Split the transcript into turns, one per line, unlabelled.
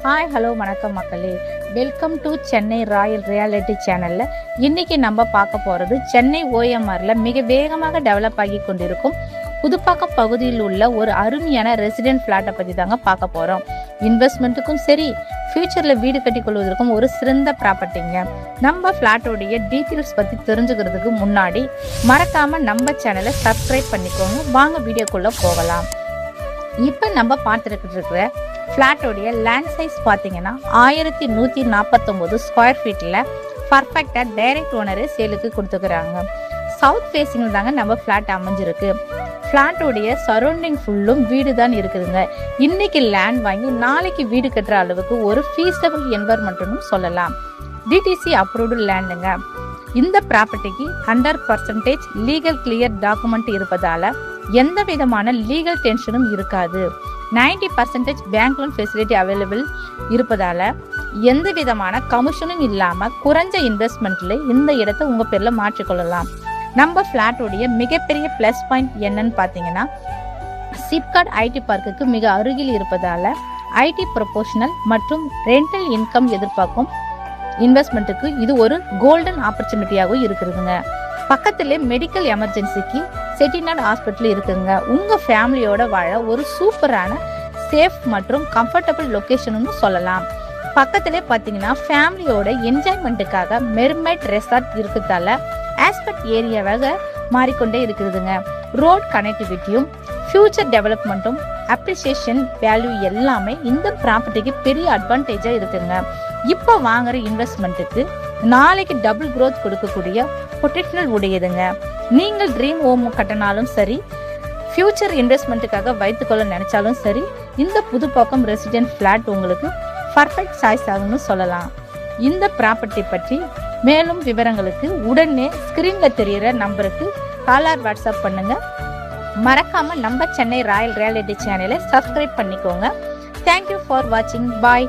Hi hello வணக்கம் மக்களே, welcome to Chennai Royal reality சேனலில் இன்றைக்கி நம்ம பார்க்க போகிறது சென்னை ஓஎம்ஆரில் மிக வேகமாக டெவலப் ஆகி கொண்டிருக்கும் புதுப்பாக்கம் பகுதியில் உள்ள ஒரு அருமையான ரெசிடென்ட் ஃப்ளாட்டை பற்றி தாங்க பார்க்க போகிறோம். இன்வெஸ்ட்மெண்ட்டுக்கும் சரி, ஃபியூச்சரில் வீடு கட்டி கொள்வதற்கும் ஒரு சிறந்த ப்ராப்பர்ட்டிங்க. நம்ம ஃப்ளாட்டோடைய டீட்டெயில்ஸ் பற்றி தெரிஞ்சுக்கிறதுக்கு முன்னாடி மறக்காமல் நம்ம சேனலை சப்ஸ்கிரைப் பண்ணிக்கோங்க. வாங்க வீடியோக்குள்ளே போகலாம். இப்போ நம்ம பார்த்துட்டு இருக்கிற ஃப்ளாட்டோடைய லேண்ட் சைஸ் பார்த்தீங்கன்னா 1149 ஸ்கொயர் ஃபீட்டில் பர்ஃபெக்டாக டைரக்ட் ஓனரே சேலுக்கு கொடுத்துக்கிறாங்க. சவுத் ஃபேஸிங்கில் தாங்க நம்ம ஃப்ளாட் அமைஞ்சிருக்கு. ஃப்ளாட்டோடைய சரௌண்டிங் ஃபுல்லும் வீடு தான் இருக்குதுங்க. இன்னைக்கு லேண்ட் வாங்கி நாளைக்கு வீடு கட்டுற அளவுக்கு ஒரு ஃபீஸபிள் என்வரன்மெண்ட்னு சொல்லலாம். டிடிசி அப்ரூவ்டு லேண்டுங்க. இந்த ப்ராப்பர்ட்டிக்கு 100% லீகல் கிளியர் டாக்குமெண்ட் இருப்பதால எந்த விதமான லீகல் டென்ஷனும் இருக்காது. 90% பேங்க் லோன் ஃபெசிலிட்டி அவைலபிள் இருப்பதால எந்த விதமான கமிஷனும் இல்லாம குறைஞ்ச இன்வெஸ்ட்மெண்ட்ல இந்த இடத்தை உங்க பேர்ல மாற்றிக்கொள்ளலாம். நம்ம ஃபிளாட்டோடைய மிகப்பெரிய பிளஸ் பாயிண்ட் என்னன்னு பாத்தீங்கன்னா, சிப்காட் ஐடி பார்க்குக்கு மிக அருகில் இருப்பதால ஐடி ப்ரொபோஷனல் மற்றும் ரெண்டல் இன்கம் எதிர்பார்க்கும் இன்வெஸ்ட்மெண்ட்டுக்கு இது ஒரு கோல்டன் ஆப்பர்ச்சுனிட்டியாகவும் இருக்குதுங்க. பக்கத்திலே மெடிக்கல் எமர்ஜென்சிக்கு செட்டிநாடு ஹாஸ்பிட்டல் இருக்குங்க. உங்க ஃபேமிலியோட வாழ ஒரு சூப்பரான சேஃப் மற்றும் கம்ஃபர்டபுள் லொகேஷன் சொல்லலாம். பக்கத்திலே பார்த்தீங்கன்னா ஃபேமிலியோட என்ஜாய்மெண்ட்டுக்காக மெர்மைட் ரெசார்ட் இருக்கிறதால ஆஸ்பெக்ட் ஏரியாவாக மாறிக்கொண்டே இருக்குதுங்க. ரோட் கனெக்டிவிட்டியும் ஃபியூச்சர் டெவலப்மெண்ட்டும் அப்ரிசியேஷன் வேல்யூ எல்லாமே இந்த ப்ராப்பர்ட்டிக்கு பெரிய அட்வான்டேஜாக இருக்குங்க. இப்போ வாங்குற இன்வெஸ்ட்மெண்ட்டுக்கு நாளைக்கு டபுள் growth கொடுக்கக்கூடிய பொட்டென்ஷியல் உடையதுங்க. நீங்கள் ட்ரீம் ஹோம் கட்டினாலும் சரி, ஃபியூச்சர் இன்வெஸ்ட்மெண்ட்டுக்காக வைத்துக்கொள்ள நினைச்சாலும் சரி, இந்த புதுப்பாக்கம் ரெசிடென்ட் ஃபிளாட் உங்களுக்கு பர்ஃபெக்ட் சாய்ஸ் ஆகும்னு சொல்லலாம். இந்த ப்ராப்பர்ட்டி பற்றி மேலும் விவரங்களுக்கு உடனே ஸ்கிரீன்ல தெரிகிற நம்பருக்கு கால் ஆர் வாட்ஸ்அப் பண்ணுங்க. மறக்காம நம்ம சென்னை ராயல் ரியாலிட்டி சேனலை சப்ஸ்கிரைப் பண்ணிக்கோங்க. தேங்க்யூ ஃபார் வாட்சிங். பாய்.